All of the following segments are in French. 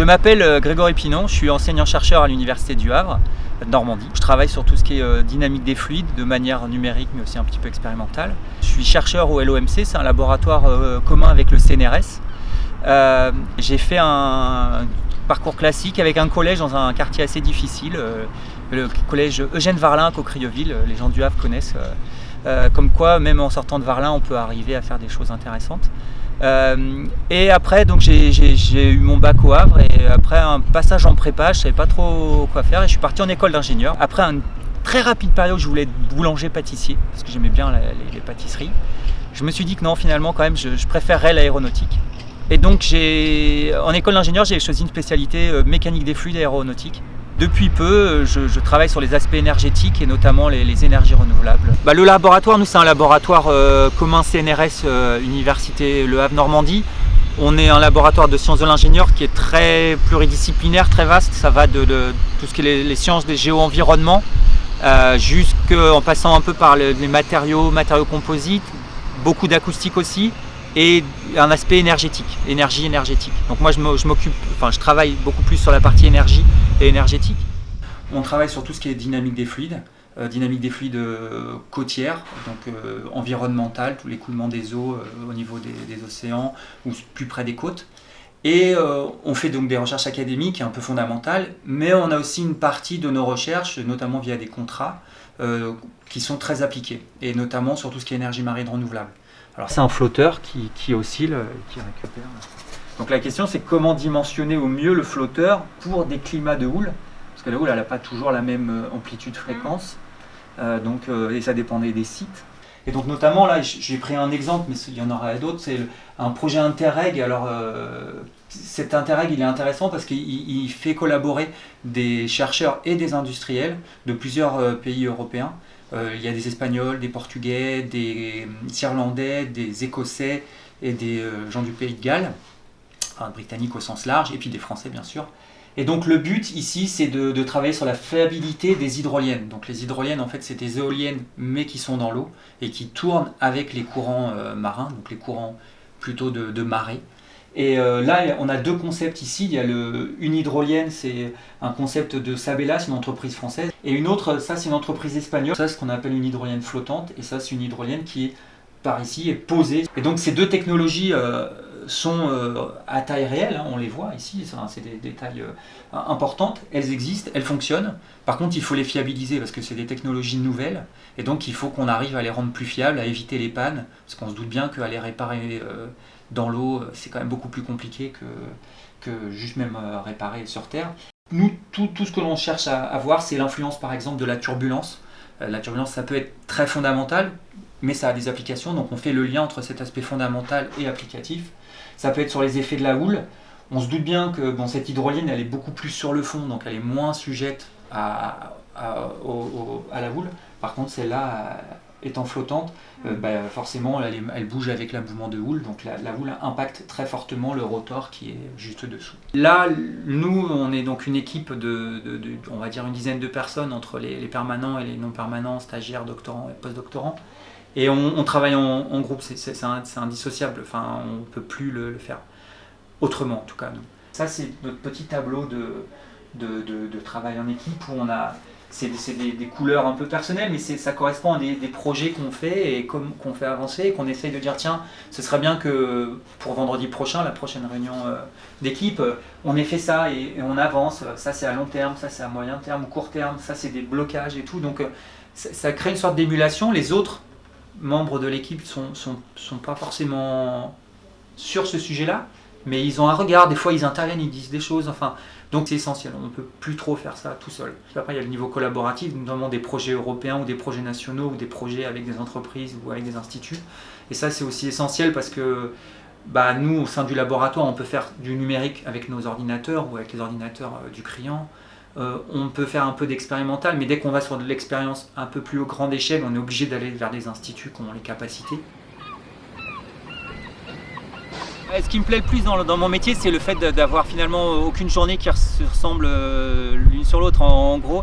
Je m'appelle Grégory Pinon, je suis enseignant-chercheur à l'Université du Havre, de Normandie. Je travaille sur tout ce qui est dynamique des fluides de manière numérique mais aussi un petit peu expérimentale. Je suis chercheur au LOMC, c'est un laboratoire commun avec le CNRS. J'ai fait un parcours classique avec un collège dans un quartier assez difficile, le collège Eugène Varlin à Caucriauville, les gens du Havre connaissent. Comme quoi, même en sortant de Varlin, on peut arriver à faire des choses intéressantes. Et après, donc j'ai eu mon bac au Havre et après un passage en prépa, je savais pas trop quoi faire et je suis parti en école d'ingénieur. Après une très rapide période, je voulais être boulanger-pâtissier parce que j'aimais bien les pâtisseries. Je me suis dit que non, finalement, quand même, je préférerais l'aéronautique. Et donc, en école d'ingénieur, j'ai choisi une spécialité mécanique des fluides aéronautiques. Depuis peu, je travaille sur les aspects énergétiques et notamment les énergies renouvelables. Le laboratoire, nous, c'est un laboratoire commun CNRS Université Le Havre Normandie. On est un laboratoire de sciences de l'ingénieur qui est très pluridisciplinaire, très vaste. Ça va de tout ce qui est les sciences des géo-environnements, jusqu'en passant un peu par les matériaux composites, beaucoup d'acoustique aussi, et un aspect énergétique, énergie énergétique. Donc moi je travaille beaucoup plus sur la partie énergie et énergétique. On travaille sur tout ce qui est dynamique des fluides côtières, donc environnementale, tout l'écoulement des eaux au niveau des océans ou plus près des côtes. Et on fait donc des recherches académiques un peu fondamentales, mais on a aussi une partie de nos recherches, notamment via des contrats, qui sont très appliqués, et notamment sur tout ce qui est énergie marine renouvelable. Alors c'est un flotteur qui oscille, qui récupère. Donc la question c'est comment dimensionner au mieux le flotteur pour des climats de houle, parce que la houle elle n'a pas toujours la même amplitude fréquence, et ça dépendait des sites. Et donc notamment là j'ai pris un exemple, mais il y en aura d'autres, c'est un projet Interreg. Alors cet Interreg il est intéressant parce qu'il fait collaborer des chercheurs et des industriels de plusieurs pays européens. Il y a des Espagnols, des Portugais, des Irlandais, des Écossais et des gens du Pays de Galles, enfin britanniques au sens large, et puis des Français bien sûr. Et donc le but ici c'est de travailler sur la fiabilité des hydroliennes. Donc les hydroliennes en fait c'est des éoliennes mais qui sont dans l'eau et qui tournent avec les courants marins, donc les courants plutôt de marée. Et là, on a deux concepts ici. Il y a une hydrolienne, c'est un concept de Sabela, c'est une entreprise française. Et une autre, ça c'est une entreprise espagnole. Ça c'est ce qu'on appelle une hydrolienne flottante. Et ça c'est une hydrolienne qui, par ici, est posée. Et donc ces deux technologies sont à taille réelle, hein, on les voit ici, c'est des tailles importantes. Elles existent, elles fonctionnent. Par contre, il faut les fiabiliser parce que c'est des technologies nouvelles. Et donc il faut qu'on arrive à les rendre plus fiables, à éviter les pannes. Parce qu'on se doute bien qu'à les réparer dans l'eau, c'est quand même beaucoup plus compliqué que juste même réparer sur Terre. Nous, tout ce que l'on cherche à voir, c'est l'influence par exemple de la turbulence. La turbulence, ça peut être très fondamental, mais ça a des applications, donc on fait le lien entre cet aspect fondamental et applicatif. Ça peut être sur les effets de la houle. On se doute bien que cette hydrolienne, elle est beaucoup plus sur le fond, donc elle est moins sujette à la houle. Par contre, celle-là, étant flottante, forcément elle bouge avec le mouvement de houle, donc la houle impacte très fortement le rotor qui est juste dessous. Là, nous, on est donc une équipe on va dire une dizaine de personnes entre les permanents et les non permanents, stagiaires, doctorants et post-doctorants. Et on travaille en groupe, c'est indissociable, enfin on ne peut plus le faire autrement en tout cas. Nous. Ça c'est notre petit tableau de travail en équipe où on a... C'est des couleurs un peu personnelles, mais ça correspond à des projets qu'on fait et qu'on fait avancer et qu'on essaye de dire tiens, ce serait bien que pour vendredi prochain, la prochaine réunion d'équipe, on ait fait ça et on avance. Ça c'est à long terme, ça c'est à moyen terme ou court terme, ça c'est des blocages et tout. Donc ça crée une sorte d'émulation. Les autres membres de l'équipe sont pas forcément sur ce sujet-là, mais ils ont un regard, des fois ils interviennent, ils disent des choses, enfin... Donc c'est essentiel, on ne peut plus trop faire ça tout seul. Après il y a le niveau collaboratif, notamment des projets européens ou des projets nationaux ou des projets avec des entreprises ou avec des instituts. Et ça c'est aussi essentiel parce que nous au sein du laboratoire on peut faire du numérique avec nos ordinateurs ou avec les ordinateurs du client. On peut faire un peu d'expérimental, mais dès qu'on va sur de l'expérience un peu plus grande échelle, on est obligé d'aller vers des instituts qui ont les capacités. Ce qui me plaît le plus dans mon métier, c'est le fait d'avoir finalement aucune journée qui se ressemble l'une sur l'autre. En gros,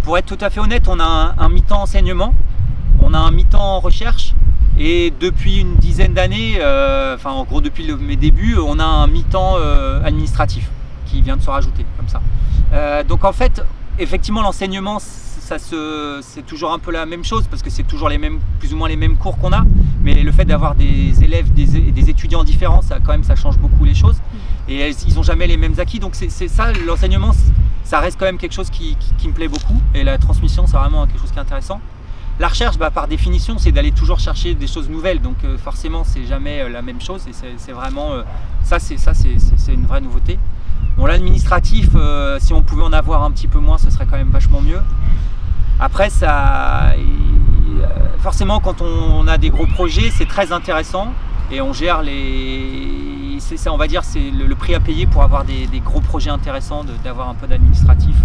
pour être tout à fait honnête, on a un mi-temps enseignement, on a un mi-temps recherche, et depuis une dizaine d'années, en gros depuis mes débuts, on a un mi-temps administratif qui vient de se rajouter comme ça. Donc en fait, effectivement, l'enseignement, c'est toujours un peu la même chose parce que c'est toujours plus ou moins les mêmes cours qu'on a. Mais le fait d'avoir des élèves, des étudiants différents, ça change beaucoup les choses. Et ils n'ont jamais les mêmes acquis. Donc c'est ça, l'enseignement, ça reste quand même quelque chose qui me plaît beaucoup. Et la transmission, c'est vraiment quelque chose qui est intéressant. La recherche, par définition, c'est d'aller toujours chercher des choses nouvelles. Donc forcément, c'est jamais la même chose. Et c'est vraiment c'est une vraie nouveauté. Bon, l'administratif, si on pouvait en avoir un petit peu moins, ce serait quand même vachement mieux. Après, forcément, quand on a des gros projets, c'est très intéressant et on gère on va dire, c'est le prix à payer pour avoir des gros projets intéressants, d'avoir un peu d'administratif.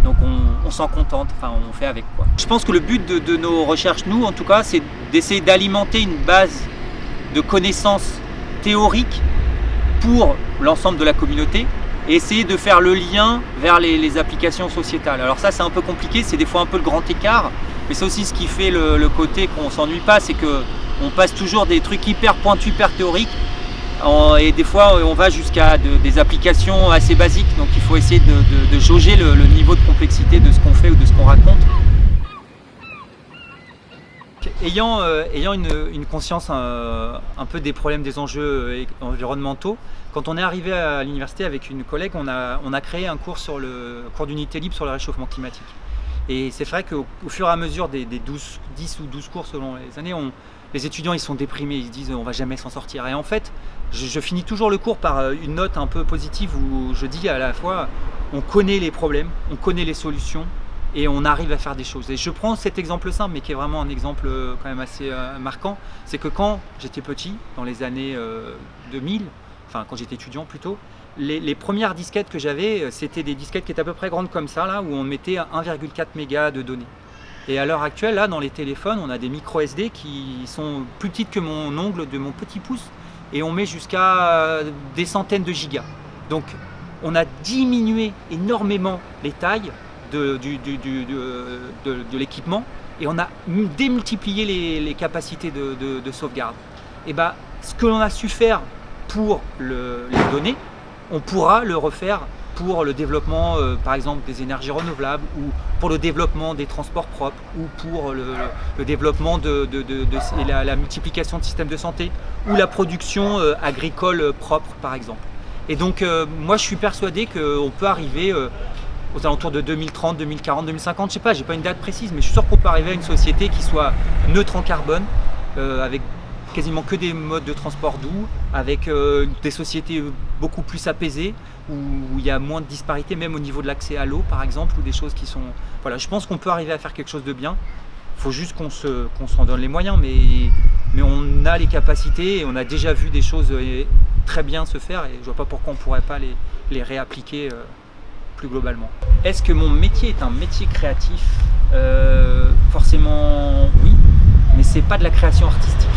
Donc on s'en contente, enfin on fait avec quoi. Je pense que le but de nos recherches, nous en tout cas, c'est d'essayer d'alimenter une base de connaissances théoriques pour l'ensemble de la communauté et essayer de faire le lien vers les applications sociétales. Alors ça, c'est un peu compliqué, c'est des fois un peu le grand écart, mais c'est aussi ce qui fait le côté qu'on ne s'ennuie pas, c'est qu'on passe toujours des trucs hyper pointus, hyper théoriques, et des fois on va jusqu'à des applications assez basiques, donc il faut essayer de jauger le niveau de complexité de ce qu'on fait ou de ce qu'on raconte. Ayant une conscience un peu des problèmes, des enjeux environnementaux, quand on est arrivé à l'université avec une collègue, on a créé un cours cours d'unité libre sur le réchauffement climatique. Et c'est vrai qu'au fur et à mesure des 10 ou 12 cours selon les années, les étudiants ils sont déprimés, ils se disent on va jamais s'en sortir. Et en fait, je finis toujours le cours par une note un peu positive où je dis à la fois on connaît les problèmes, on connaît les solutions et on arrive à faire des choses. Et je prends cet exemple simple, mais qui est vraiment un exemple quand même assez marquant, c'est que quand j'étais petit, dans les années 2000, enfin quand j'étais étudiant plutôt, les premières disquettes que j'avais, c'était des disquettes qui étaient à peu près grandes comme ça, là, où on mettait 1,4 mégas de données. Et à l'heure actuelle, là, dans les téléphones, on a des micro SD qui sont plus petites que mon ongle de mon petit pouce, et on met jusqu'à des centaines de gigas. Donc, on a diminué énormément les tailles de l'équipement, et on a démultiplié les capacités de sauvegarde. Et ce que l'on a su faire pour les données, on pourra le refaire pour le développement, par exemple, des énergies renouvelables ou pour le développement des transports propres ou pour le développement et la multiplication de systèmes de santé ou la production agricole propre, par exemple. Et donc, moi, je suis persuadé qu'on peut arriver aux alentours de 2030, 2040, 2050, je sais pas, j'ai pas une date précise, mais je suis sûr qu'on peut arriver à une société qui soit neutre en carbone, avec quasiment que des modes de transport doux, avec des sociétés beaucoup plus apaisées, où il y a moins de disparités, même au niveau de l'accès à l'eau, par exemple, ou des choses qui sont... Voilà, je pense qu'on peut arriver à faire quelque chose de bien. Il faut juste qu'on s'en donne les moyens, mais on a les capacités et on a déjà vu des choses très bien se faire, et je vois pas pourquoi on pourrait pas les réappliquer plus globalement. Est-ce que mon métier est un métier créatif ? Forcément oui, mais c'est pas de la création artistique.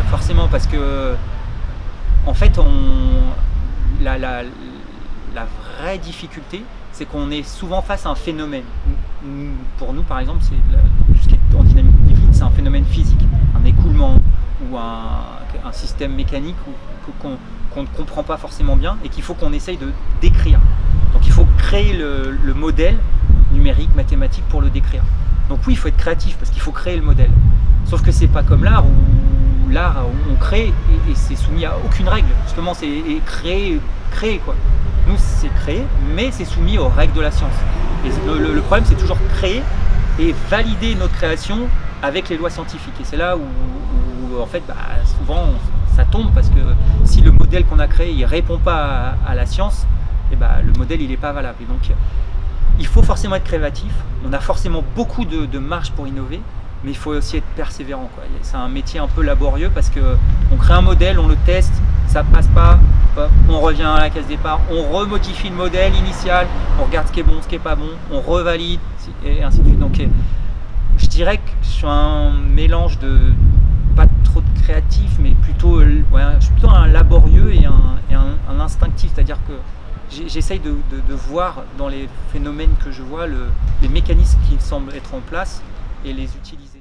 Forcément, parce que en fait la vraie difficulté, c'est qu'on est souvent face à un phénomène. Pour nous, par exemple, tout ce qui est en dynamique fluide, c'est un phénomène physique, un écoulement ou un système mécanique qu'on ne comprend pas forcément bien et qu'il faut qu'on essaye de décrire. Donc il faut créer le modèle numérique, mathématique pour le décrire. Donc oui, il faut être créatif parce qu'il faut créer le modèle. Sauf que c'est pas comme l'art où l'art on crée et c'est soumis à aucune règle. Justement, c'est créer quoi. Nous c'est créer, mais c'est soumis aux règles de la science. Et le problème, c'est toujours créer et valider notre création avec les lois scientifiques. Et c'est là où en fait, souvent ça tombe parce que si le modèle qu'on a créé il répond pas à la science, et le modèle il est pas valable. Et donc il faut forcément être créatif. On a forcément beaucoup de marge pour innover. Mais il faut aussi être persévérant, quoi. C'est un métier un peu laborieux parce qu'on crée un modèle, on le teste, ça passe pas, on revient à la case départ, on remodifie le modèle initial, on regarde ce qui est bon, ce qui est pas bon, on revalide, et ainsi de suite. Donc je dirais que je suis un mélange de pas trop de créatif, mais plutôt, je suis plutôt un laborieux et un instinctif, c'est-à-dire que j'essaye de voir dans les phénomènes que je vois les mécanismes qui semblent être en place et les utiliser.